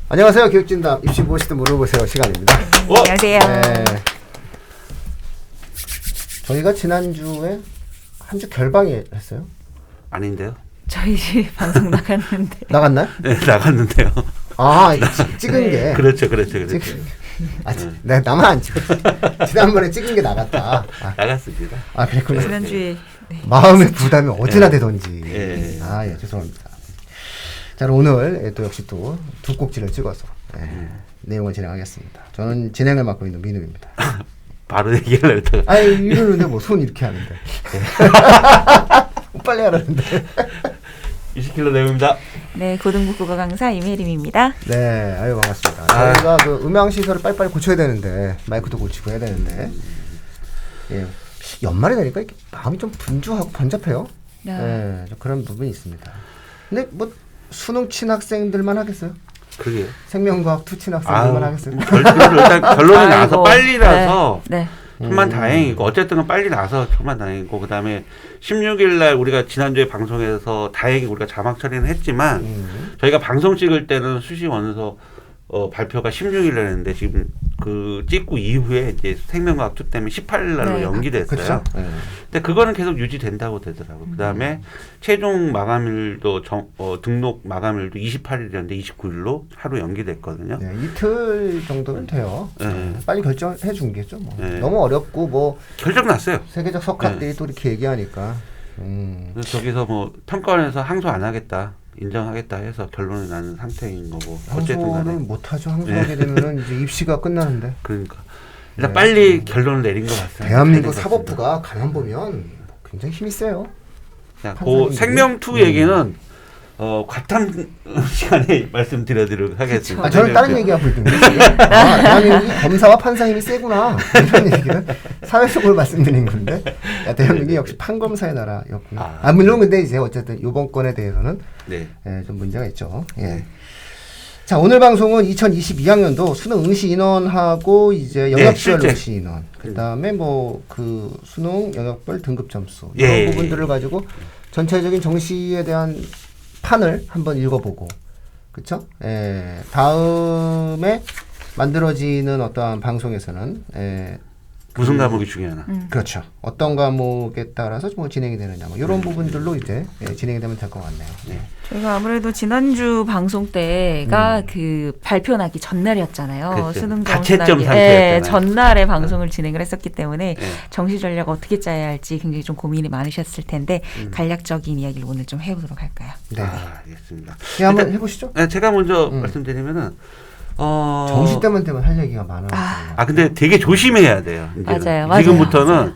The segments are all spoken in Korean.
안녕하세요. 교육진담 입시 무엇이든 물어보세요 시간입니다. 안녕하세요. 네. 저희가 지난주에 한 주 결방이 했어요? 아닌데요? 저희 방송 나갔는데. 나갔나요? 네, 나갔는데요. 아, 찍은 게. 그렇죠. 네, 나만 안 찍었지. 지난번에 찍은 게 나갔다. 나갔습니다. 아, 그랬구나. 지난주에. 네. 마음의 부담이 어찌나 되던지. 예. 아, 예, 죄송합니다. 자, 오늘 또 역시 또 두 꼭지를 찍어서 내용을 진행하겠습니다. 저는 진행을 맡고 있는 민우입니다. 바로 얘기를 했다가. 아니, 이러는데 뭐 손 이렇게 하는데. 빨리 하라는데. 20kg 내용입니다. 네, 고등부 국어 강사 임혜림입니다. 네, 아유 반갑습니다. 저희가 그 음향 시설을 빨리빨리 고쳐야 되는데 마이크도 고치고 해야 되는데 예, 연말이 되니까 이렇게 마음이 좀 분주하고 번잡해요. 네, 좀 그런 부분이 있습니다. 근데 뭐 수능 친학생들만 하겠어요? 그게요. 생명과학 투 친학생들만 하겠어요? 일단 결론이 나서 빨리 나서 네. 천만 다행이고 어쨌든 빨리 나서 천만 다행이고 그다음에 16일 날 우리가 지난주에 방송에서 다행히 우리가 자막 처리는 했지만 저희가 방송 찍을 때는 수시 원서 발표가 16일 날 했는데 지금 그 찍고 이후에 이제 생명과학 2 때문에 18일 날로 네. 연기됐어요. 그렇죠. 네. 근데 그거는 계속 유지된다고 되더라고요. 그다음에 최종 마감일도 등록 마감일도 28일이었는데 29일로 하루 연기됐거든요. 네, 이틀 정도면 돼요. 네. 빨리 결정해 준 게죠. 뭐. 네. 너무 어렵고 뭐 결정 났어요. 세계적 석학들이 또 이렇게 얘기하니까. 그래서 저기서 뭐 평가원에서 항소 안 하겠다. 인정하겠다 해서 결론이 나는 상태인 거고 어쨌든 항소를 간에 못하죠. 항소하게 되면은 이제 입시가 끝나는데. 그러니까 일단 빨리 결론을 내린 것 같습니다. 대한민국 사법부가 가만 보면 굉장히 힘이 세요. 그 생명2 얘기는 과탐 시간에 말씀드리도록 하겠습니다. 아, 저는 다른 얘기하고 있던데. 아, 대한민국이 검사와 판사 힘이 세구나. 이런 얘기는 사회적으로 말씀드린 건데. 야, 대한민국이 역시 판검사의 나라였구나. 아, 물론 근데 이제 어쨌든 이번 건에 대해서는 네. 예, 좀 문제가 있죠. 예. 자, 오늘 방송은 2022학년도 수능 응시 인원하고 이제 영역별 응시 인원, 그다음에 뭐 그 수능 영역별 등급 점수 이런 부분들을 가지고 전체적인 정시에 대한 판을 한번 읽어보고, 그렇죠? 예. 다음에 만들어지는 어떠한 방송에서는 무슨 과목이 중요하나? 그렇죠. 어떤 과목에 따라서 뭐 진행이 되느냐, 뭐 이런 부분들로 이제 진행이 되면 될 것 같네요. 네. 저희가 아무래도 지난주 방송 때가 그 발표 나기 전날이었잖아요. 그렇죠. 수능 가채점 점수 상태였잖아요. 전날에 방송을 진행을 했었기 때문에 네. 정시 전략 어떻게 짜야 할지 굉장히 좀 고민이 많으셨을 텐데 간략적인 이야기를 오늘 좀 해보도록 할까요? 네. 알겠습니다. 네, 한번 해보시죠. 네, 제가 먼저 말씀드리면은 정시 때만 되면 할 얘기가 많아요. 근데 되게 조심해야 돼요. 이제는. 맞아요. 지금부터는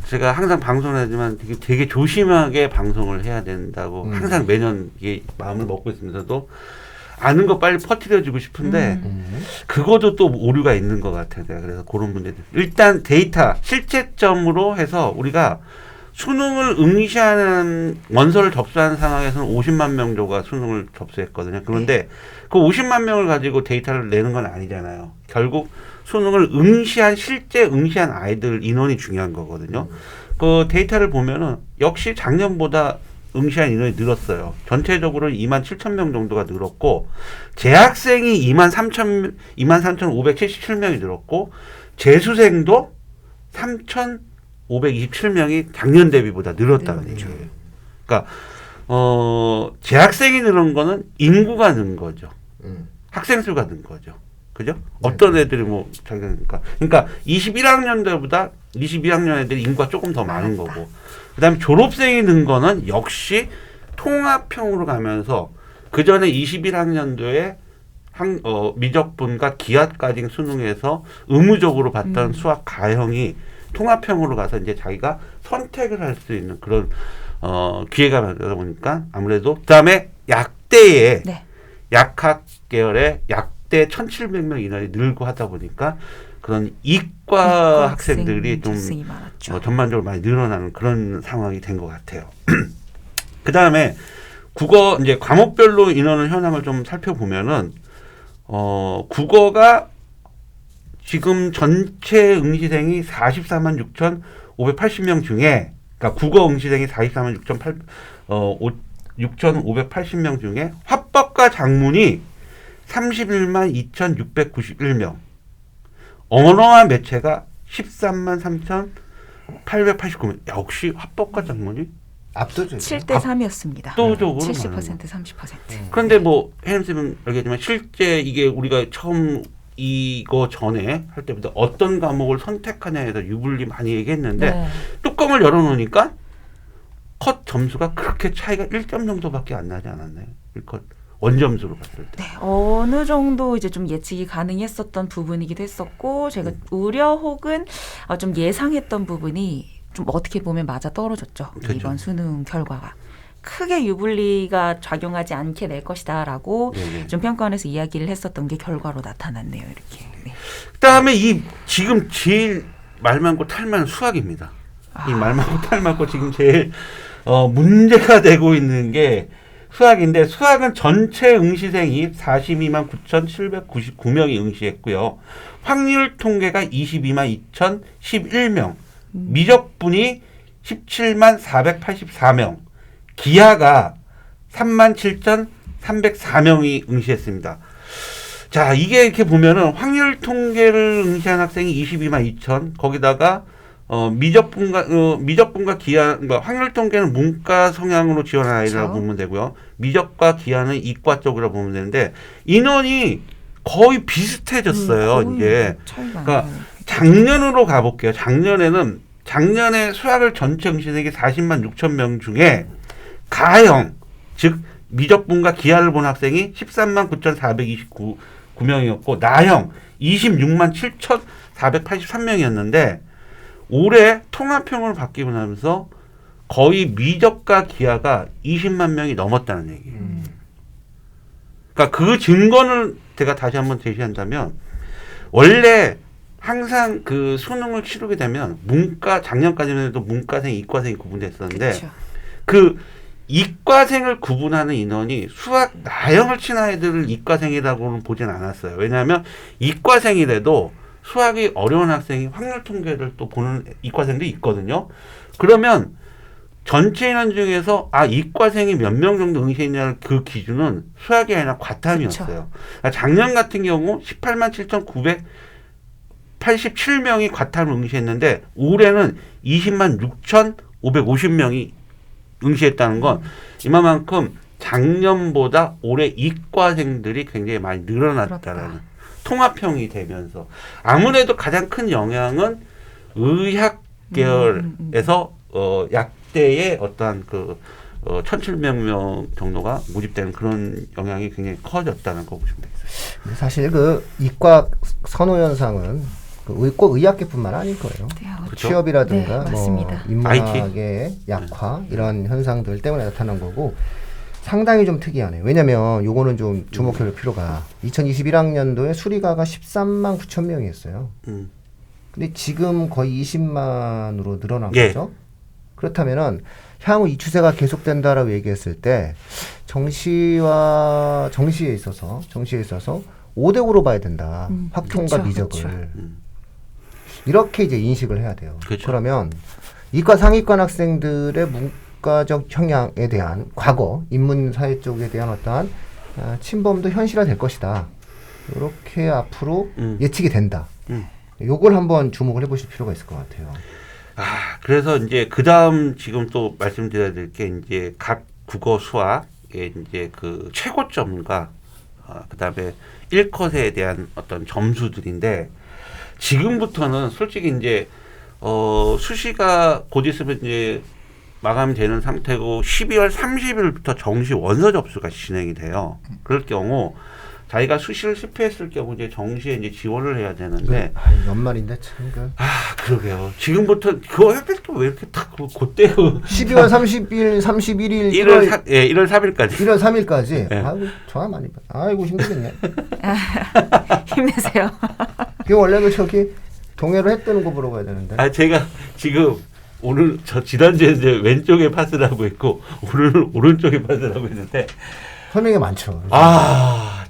제가 항상 방송을 하지만 되게 조심하게 방송을 해야 된다고 항상 매년 이게 마음을 먹고 있으면서도 아는 거 빨리 퍼뜨려주고 싶은데 그것도 또 오류가 있는 것 같아요. 그래서 그런 문제들. 일단 데이터 실제점으로 해서 우리가 수능을 응시하는 원서를 접수하는 상황에서는 50만 명 정도가 수능을 접수했거든요. 그런데 그 50만 명을 가지고 데이터를 내는 건 아니잖아요. 결국 수능을 실제 응시한 아이들 인원이 중요한 거거든요. 그 데이터를 보면은 역시 작년보다 응시한 인원이 늘었어요. 전체적으로는 27,000명 정도가 늘었고, 재학생이 23,577명이 늘었고, 재수생도 3,527명이 작년 대비보다 늘었다는 얘기예요. 그러니까 재학생이 늘은 거는 인구가 는 거죠. 학생 수가 는 거죠. 그죠? 어떤 애들이 뭐 그러니까 21학년 때보다 22학년 애들이 인구가 조금 더 많은 거고, 그다음에 졸업생이 는 거는 역시 통합형으로 가면서 그 전에 21학년도에 미적분과 기하까지 수능에서 의무적으로 봤던 수학 가형이 통합형으로 가서 이제 자기가 선택을 할 수 있는 그런 기회가 되다 보니까 아무래도 그다음에 약대에 약학 계열의 약대 1,700명 인원이 늘고 하다 보니까 그런 이과 학생들이 좀 전반적으로 많이 늘어나는 그런 상황이 된 것 같아요. 그다음에 국어 이제 과목별로 인원의 현황을 좀 살펴보면은 국어가 지금 전체 응시생이 44만 6,580명 중에, 그러니까 국어 응시생이 44만 6,580명 중에 화법과 작문이 31만 2,691명. 언어와 매체가 13만 3,889명. 역시 합법과 장문이 압도적. 7대 3이었습니다. 압도적으로 70% 30%. 그런데 뭐 혜연쌤은 알겠지만 실제 이게 우리가 처음 이거 전에 할 때부터 어떤 과목을 선택하냐에 대해서 유불리 많이 얘기했는데 네. 뚜껑을 열어놓으니까 컷 점수가 그렇게 차이가 1점 정도밖에 안 나지 않았나요? 1컷 원점수로 봤을 때. 네, 어느 정도 이제 좀 예측이 가능했었던 부분이기도 했었고 제가 우려 혹은 좀 예상했던 부분이 좀 어떻게 보면 맞아 떨어졌죠. 그렇죠. 이번 수능 결과가. 크게 유불리가 작용하지 않게 될 것이다라고 네네. 좀 평가원에서 이야기를 했었던 게 결과로 나타났네요. 이렇게. 네. 그다음에 이 지금 제일 말 많고 탈 많은 수학입니다. 이 말 많고 탈 많고 지금 제일 문제가 되고 있는 게 수학인데 수학은 전체 응시생이 42만 9,799명이 응시했고요. 확률 통계가 22만 2,011명, 미적분이 17만 484명, 기하가 3만 7,304명이 응시했습니다. 자, 이게 이렇게 보면은 확률 통계를 응시한 학생이 22만 2천, 거기다가 미적분과 기하, 그러니까 확률 통계는 문과 성향으로 지원한 아이라고 그렇죠. 보면 되고요. 미적과 기하는 이과 쪽이라고 보면 되는데 인원이 거의 비슷해졌어요. 거의 이제 차이가 안 그러니까 나요. 작년으로 가볼게요. 작년에 수학을 전체 응시생이 40만 6천 명 중에 가형, 즉 미적분과 기하를 본 학생이 13만 9,429명이었고 나형 26만 7,483명이었는데 올해 통합형으로 바뀌고 나면서 거의 미적과 기하가 20만 명이 넘었다는 얘기예요. 그러니까 그 증거는 제가 다시 한번 제시한다면 원래 항상 그 수능을 치르게 되면 작년까지만 해도 문과생, 이과생이 구분됐었는데 그렇죠. 그 이과생을 구분하는 인원이 수학 나형을 친 아이들을 이과생이라고는 보진 않았어요. 왜냐하면 이과생이라도 수학이 어려운 학생이 확률 통계를 또 보는 이과생도 있거든요. 그러면 전체 인원 중에서 이과생이 몇 명 정도 응시했냐는 그 기준은 수학이 아니라 과탐이었어요. 그렇죠. 그러니까 작년 같은 경우 18만 7,987명이 과탐을 응시했는데 올해는 20만 6,550명이 응시했다는 건 이만큼 작년보다 올해 이과생들이 굉장히 많이 늘어났다라는 그렇다. 통합형이 되면서 가장 큰 영향은 의학 계열에서 약대의 어떠한 1,700명 정도가 모집되는 그런 영향이 굉장히 커졌다는 거 보시면 되겠어요. 사실 그 이과 선호 현상은 꼭 의학계뿐만 아닐 거예요. 네, 그렇죠? 취업이라든가 네, 뭐 맞습니다. 인문학의 약화 이런 현상들 때문에 나타난 거고 상당히 좀 특이하네요. 왜냐하면 요거는 좀 주목할 필요가 2021학년도에 수리가가 13만 9천 명이었어요. 근데 지금 거의 20만으로 늘어난 예. 거죠. 그렇다면은 향후 이 추세가 계속된다라고 얘기했을 때 정시에 있어서 5대5로 봐야 된다. 확통과 그쵸, 미적을. 그쵸. 이렇게 이제 인식을 해야 돼요. 그쵸. 그러면 이과 상위권 학생들의 문과적 성향에 대한 과거 인문사회 쪽에 대한 어떠한 침범도 현실화될 것이다. 이렇게 앞으로 예측이 된다. 요걸 한번 주목을 해보실 필요가 있을 것 같아요. 그래서 이제 그 다음 지금 또 말씀드려야 될 게 이제 각 국어 수학의 이제 그 최고점과 그 다음에 1컷에 대한 어떤 점수들인데 지금부터는 솔직히 이제 수시가 곧 있으면 이제 마감되는 상태고 12월 30일부터 정시 원서 접수가 진행이 돼요. 그럴 경우 자기가 수시를 실패했을 경우 이제 정시에 이제 지원을 해야 되는데 연말인데 참 그러게요. 지금부터 그거 하필 또 왜 이렇게 딱 그때 12월 30일, 31일, 1월 3일까지. 1월 3일까지. 네. 아이고 전화 많이 받. 아이고 힘들겠네. 힘내세요. 그 원래는 저기 동해로 해 뜨는 거 보러 가야 되는데. 제가 지금 오늘 지난주에 이제 왼쪽에 파스를 하고 있고 오늘은 오른쪽에 파스를 하고 있는데 설명이 많죠.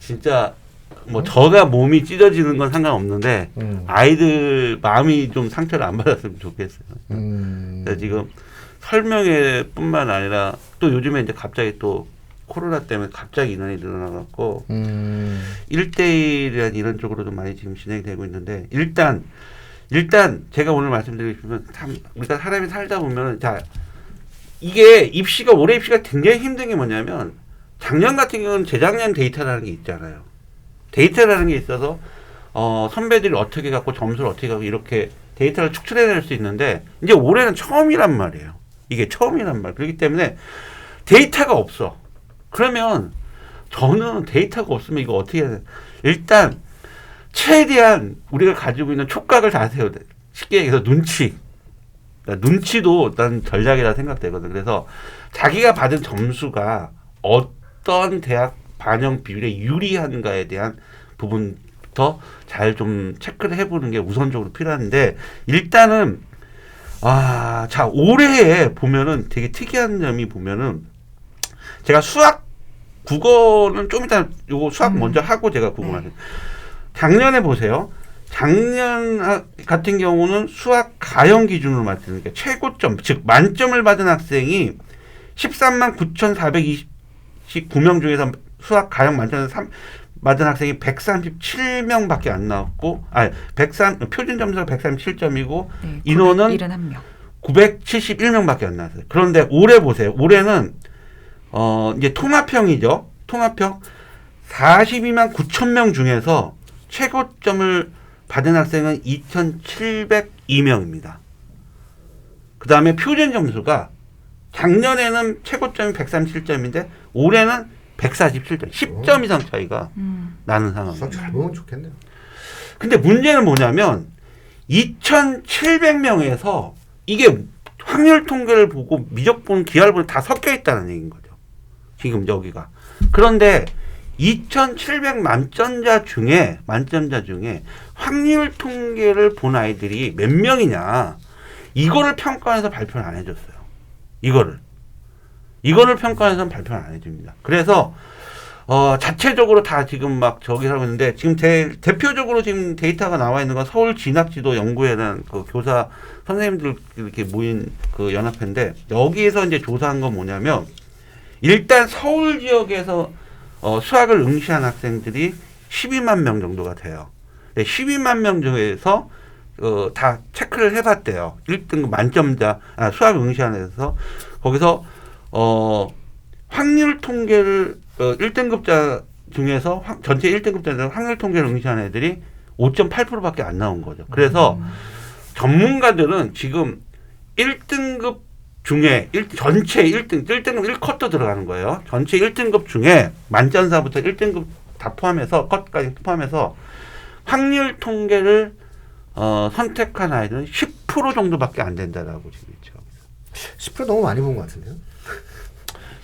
진짜 뭐 저가 몸이 찢어지는 건 상관없는데 아이들 마음이 좀 상처를 안 받았으면 좋겠어요. 그래서 지금 설명회뿐만 아니라 또 요즘에 이제 갑자기 또 코로나 때문에 갑자기 인원이 늘어나갖고 1대1이란 이런 쪽으로도 많이 지금 진행이 되고 있는데 일단 제가 오늘 말씀드리면 참 우리가 사람이 살다 보면 자 이게 올해 입시가 굉장히 힘든 게 뭐냐면 작년 같은 경우는 재작년 데이터라는 게 있잖아요. 데이터라는 게 있어서 선배들이 어떻게 갖고 점수를 어떻게 갖고 이렇게 데이터를 축출해낼 수 있는데 이제 올해는 처음이란 말이에요. 이게 처음이란 말. 그렇기 때문에 데이터가 없어. 그러면 저는 데이터가 없으면 이거 어떻게 해야 돼? 일단 최대한 우리가 가지고 있는 촉각을 다 세워야 돼. 쉽게 얘기해서 눈치도 난 전략이라 생각되거든. 그래서 자기가 받은 점수가 어떤 대학 반영 비율에 유리한가에 대한 부분부터 잘 좀 체크를 해보는 게 우선적으로 필요한데 일단은 자 올해에 보면은 되게 특이한 점이 보면은 제가 국어는 좀 이따 요거 수학 먼저 하고 제가 궁금하네요. 작년에 보세요. 작년 같은 경우는 수학 가형 기준으로 맞추니까 최고점, 즉 만점을 받은 학생이 13만 9,429명 중에서 수학 가형 만점에서 받은 학생이 137명밖에 안 나왔고, 표준 점수가 137점이고 네, 인원은 971명. 971명밖에 안 나왔어요. 그런데 올해 보세요. 올해는 이제 통합형이죠. 통합형 42만 9천 명 중에서 최고점을 받은 학생은 2,702명입니다. 그 다음에 표준 점수가 작년에는 최고점이 137점인데 올해는 147점, 10점 이상 차이가 나는 상황이에요. 잘 보면 좋겠네요. 근데 문제는 뭐냐면 2,700명에서 이게 확률 통계를 보고 미적분, 기하를 다 섞여 있다는 얘기인 거죠. 지금 여기가. 그런데 2,700 만점자 중에 확률 통계를 본 아이들이 몇 명이냐. 이거를 평가해서 발표를 안 해줬어요. 이거를 평가해서는 발표를 안 해줍니다. 그래서 자체적으로 다 지금 막 저기 하고 있는데 지금 대표적으로 지금 데이터가 나와 있는 건 서울 진학지도 연구회라는 그 교사 선생님들 이렇게 모인 그 연합회인데 여기에서 이제 조사한 건 뭐냐면 일단 서울 지역에서 수학을 응시한 학생들이 12만 명 정도가 돼요. 12만 명 중에서 다 체크를 해봤대요. 1등급 만점자 수학 응시한 애에서 거기서 확률 통계를 1등급자 중에서 전체 1등급자들 확률 통계를 응시한 애들이 5.8%밖에 안 나온 거죠. 그래서 전문가들은 지금 1등급 중에 전체 1등급 1컷도 들어가는 거예요. 전체 1등급 중에 만점사부터 1등급 다 포함해서 컷까지 포함해서 확률 통계를 선택한 아이들은 10% 정도밖에 안 된다라고 지금 있죠. 10% 너무 많이 본 것 같은데요?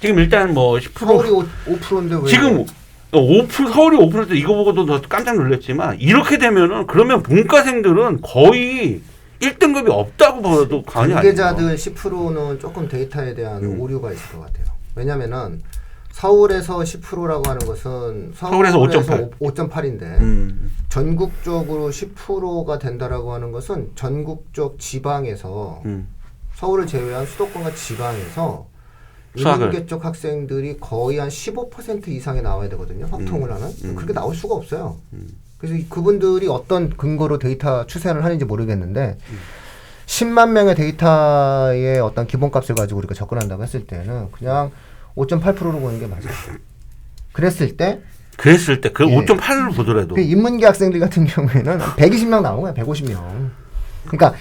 지금 일단 뭐 10% 서울이 5%인데 왜? 지금 5% 서울이 5%도 이거 보고도 더 깜짝 놀랐지만 이렇게 되면은 그러면 본과생들은 거의 1등급이 없다고 봐도 과언이 아니에요. 관계자들 10%는 조금 데이터에 대한 오류가 있을 것 같아요. 왜냐면은 서울에서 10%라고 하는 것은 서울에서 5.8인데 전국적으로 10%가 된다라고 하는 것은 전국적 지방에서 서울을 제외한 수도권과 지방에서 인문계 쪽 학생들이 거의 한 15% 이상이 나와야 되거든요. 확통을 하는. 그렇게 나올 수가 없어요. 그래서 그분들이 어떤 근거로 데이터 추산을 하는지 모르겠는데 10만 명의 데이터의 어떤 기본값을 가지고 우리가 접근한다고 했을 때는 그냥 5.8%로 보는 게 맞아요. 그랬을 때 그 5.8을 보더라도 그 인문계 학생들 같은 경우에는 120명 나온 거야. 150명. 그러니까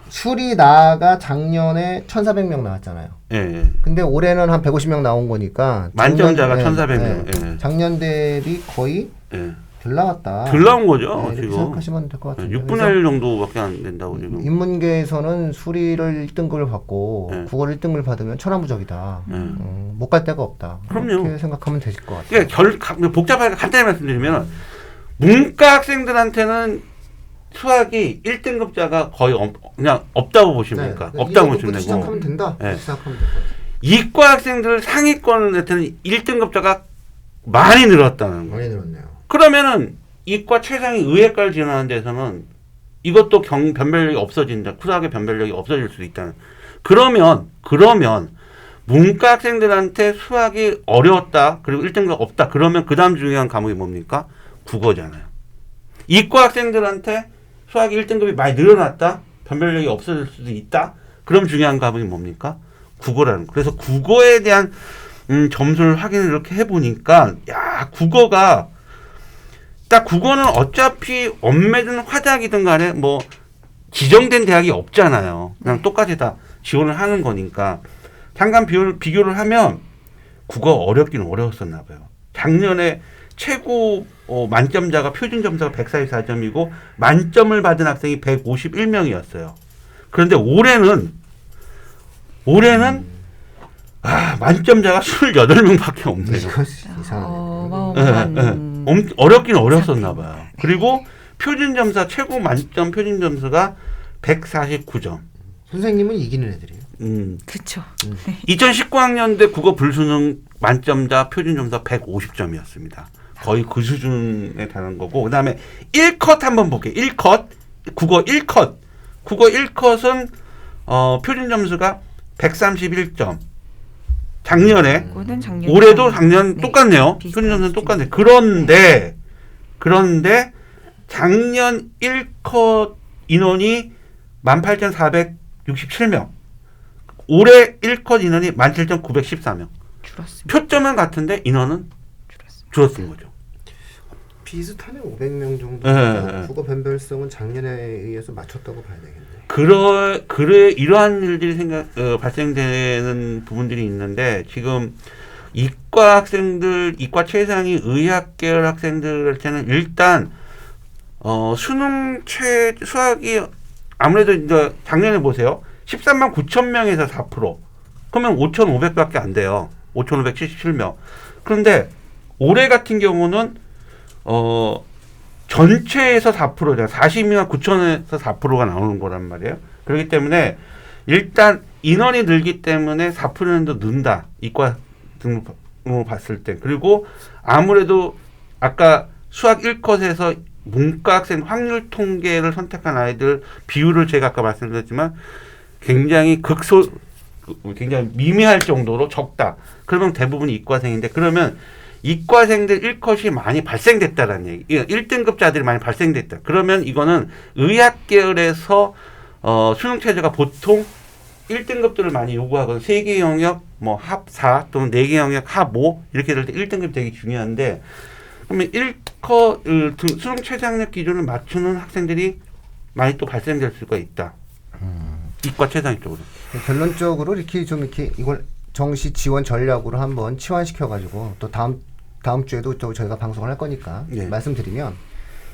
수리나가 작년에 1,400명 나왔잖아요. 예. 근데 올해는 한 150명 나온 거니까 만점자가 1,400명. 작년 대비 거의 덜 나왔다. 덜 나온 거죠. 이렇게 지금 생각하시면 될 것 같은데. 6분의 1 정도밖에 안 된다고 지금. 인문계에서는 수리를 1등급을 받고 국어를 1등급을 받으면 천하무적이다. 못 갈 데가 없다. 그럼요. 그렇게 생각하면 되실 것 같아요. 복잡하게 간단히 말씀드리면 문과 학생들한테는 수학이 1등급자가 거의 그냥 없다고 보시면 될까? 없다고 보시면 되고. 시작하면 된다. 시작하면 될 것 같아요. 이과 학생들 상위권한테는 1등급자가 많이 늘었다는 거예요. 많이 늘었네요. 그러면은 이과 최상위 의예과를 지원하는 데서는 이것도 변별력이 없어진다. 수학의 변별력이 없어질 수도 있다는. 그러면 문과 학생들한테 수학이 어려웠다. 그리고 1등급 없다. 그러면 그 다음 중요한 과목이 뭡니까? 국어잖아요. 이과 학생들한테 수학이 1등급이 많이 늘어났다. 변별력이 없어질 수도 있다. 그럼 중요한 과목이 뭡니까? 국어라는 거. 그래서 국어에 대한 점수를 확인을 이렇게 해보니까 야 국어가 딱 국어는 어차피 엄매든 화작이든 간에 뭐 지정된 대학이 없잖아요. 그냥 똑같이 다 지원을 하는 거니까 잠깐 비교를 하면 국어 어렵긴 어려웠었나 봐요. 작년에 최고 만점자가 표준 점수가 144점이고 만점을 받은 학생이 151명이었어요. 그런데 올해는 만점자가 28명밖에 없네요. 이거 이상하네. 어렵긴 어렸었나 봐요. 그리고 표준 점수 최고 만점 표준 점수가 149점. 선생님은 이기는 애들이에요. 그렇죠. 2019학년대 국어 불수능 만점자 표준 점수가 150점이었습니다. 거의 그 수준에 달하는 거고 그다음에 1컷 한번 볼게요. 1컷 국어 1컷 국어 1컷은 표준 점수가 131점. 작년에 올해도 작년 똑같네요. 표준 점수는 똑같네. 그런데 작년 1컷 인원이 18,467명. 올해 1컷 인원이 17,914명. 줄었습니다. 표점은 같은데 인원은 줄었던 거죠. 비슷하네. 500명 정도. 네. 국어 변별성은 작년에 의해서 맞췄다고 봐야 되겠네. 그래 이러한 일들이 발생되는 부분들이 있는데 지금 이과 학생들, 이과 최상위 의학 계열 학생들한테는 일단 수학이 아무래도 이제 작년에 보세요. 13만 9천 명에서 4%. 그러면 5,500밖에 안 돼요. 5,577명. 그런데 올해 같은 경우는 전체에서 4%잖아요. 42만 9천에서 4%가 나오는 거란 말이에요. 그렇기 때문에 일단 인원이 늘기 때문에 4%는 더 는다. 이과 등록을 봤을 때. 그리고 아무래도 아까 수학 1컷에서 문과 학생 확률 통계를 선택한 아이들 비율을 제가 아까 말씀드렸지만 굉장히 굉장히 미미할 정도로 적다. 그러면 대부분이 이과생인데 그러면 이과생들 1컷이 많이 발생됐다라는 얘기. 1등급자들이 많이 발생됐다. 그러면 이거는 의학 계열에서 수능 체제가 보통 1등급들을 많이 요구하거든요. 3개 영역 뭐 합 4 또는 4개 영역 합 5 이렇게 될 때 1등급이 되게 중요한데 그러면 1컷 수능 최저학력 기준을 맞추는 학생들이 많이 또 발생될 수가 있다. 이과 최상위 쪽으로. 결론적으로 이렇게 이걸 정시 지원 전략으로 한번 치환시켜 가지고 또 다음 주에도 또 저희가 방송을 할 거니까 말씀드리면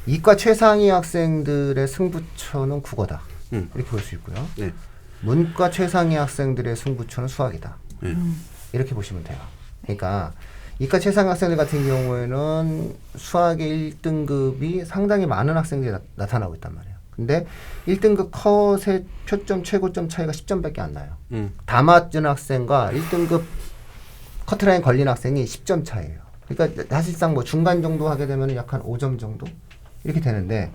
이과 최상위 학생들의 승부처는 국어다. 이렇게 볼 수 있고요. 문과 최상위 학생들의 승부처는 수학이다. 이렇게 보시면 돼요. 그러니까 이과 최상위 학생들 같은 경우에는 수학의 1등급이 상당히 많은 학생들이 나타나고 있단 말이에요. 근데 1등급 컷의 표점 최고점 차이가 10점밖에 안 나요. 다 맞은 학생과 1등급 커트라인 걸린 학생이 10점 차이예요. 그러니까 사실상 뭐 중간 정도 하게 되면 약 한 5점 정도 이렇게 되는데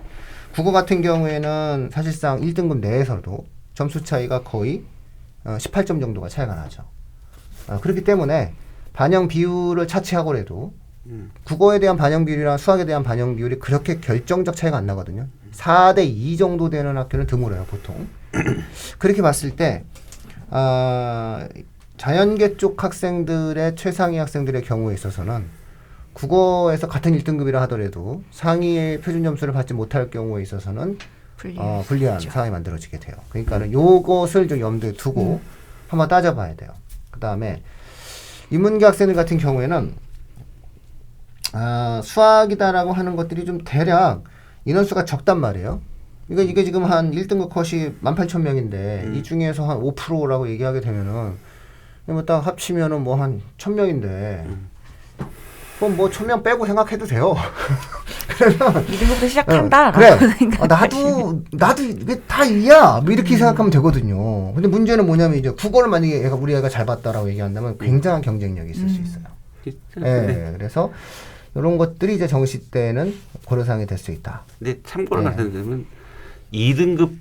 국어 같은 경우에는 사실상 1등급 내에서도 점수 차이가 거의 18점 정도가 차이가 나죠. 그렇기 때문에 반영 비율을 차치하고라도 국어에 대한 반영 비율이랑 수학에 대한 반영 비율이 그렇게 결정적 차이가 안 나거든요. 4대 2 정도 되는 학교는 드물어요, 보통. 그렇게 봤을 때 자연계 쪽 학생들의 최상위 학생들의 경우에 있어서는 국어에서 같은 1등급이라 하더라도 상위의 표준 점수를 받지 못할 경우에 있어서는 불리한 상황이 만들어지게 돼요. 그러니까는 요것을 좀 염두에 두고 한번 따져봐야 돼요. 그 다음에 인문계 학생들 같은 경우에는 수학이다라고 하는 것들이 좀 대략 인원수가 적단 말이에요. 그러니까 이게 지금 한 1등급 컷이 18,000명인데 이 중에서 한 5%라고 얘기하게 되면은 뭐 딱 합치면은 뭐 한 1,000명인데 그럼 뭐 1,000명 빼고 생각해도 돼요. 그래서 2등급부터 시작한다. 그래. 나도 이게 다 이야. 뭐 이렇게 생각하면 되거든요. 근데 문제는 뭐냐면 이제 국어를 만약에 우리 애가 잘 봤다라고 얘기한다면 굉장한 경쟁력이 있을 수 있어요. 그래서 이런 것들이 이제 정시 때는 고려사항이 될 수 있다. 근데 참고로 말씀드리면 2등급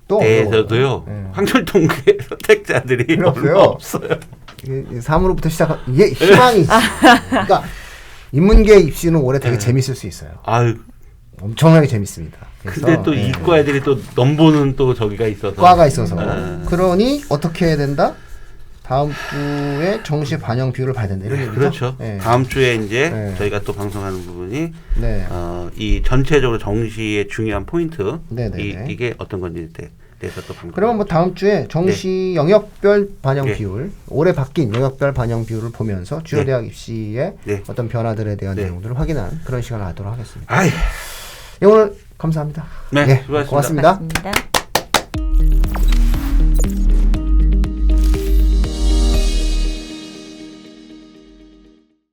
또 대해서도요. 네. 황철동계 선택자들이 필요 별로 없어요. 이게 3으로부터 시작. 이게 희망이 있어. 그러니까 인문계 입시는 올해 되게 네. 재밌을 수 있어요. 아유, 엄청나게 재밌습니다. 그래서, 근데 또 네. 이과 애들이 또 넘보는 또 저기가 있어서. 과가 있어서. 그러니 그러니 어떻게 해야 된다? 다음 주에 정시 반영 비율을 봐야 된다. 이런 얘기죠. 그렇죠. 네. 다음 주에 이제 네. 저희가 또 방송하는 부분이 네. 이 전체적으로 정시의 중요한 포인트 네네네. 이게 어떤 건지에 대해서 또 방송. 그러면 뭐 다음 주에 정시 영역별 반영 네. 비율, 올해 바뀐 영역별 반영 비율을 보면서 주요 네. 대학 입시의 네. 어떤 변화들에 대한 네. 내용들을 확인하는 그런 시간을 하도록 하겠습니다. 아이, 예, 오늘 감사합니다. 네, 예, 수고하셨습니다. 고맙습니다. 맞습니다.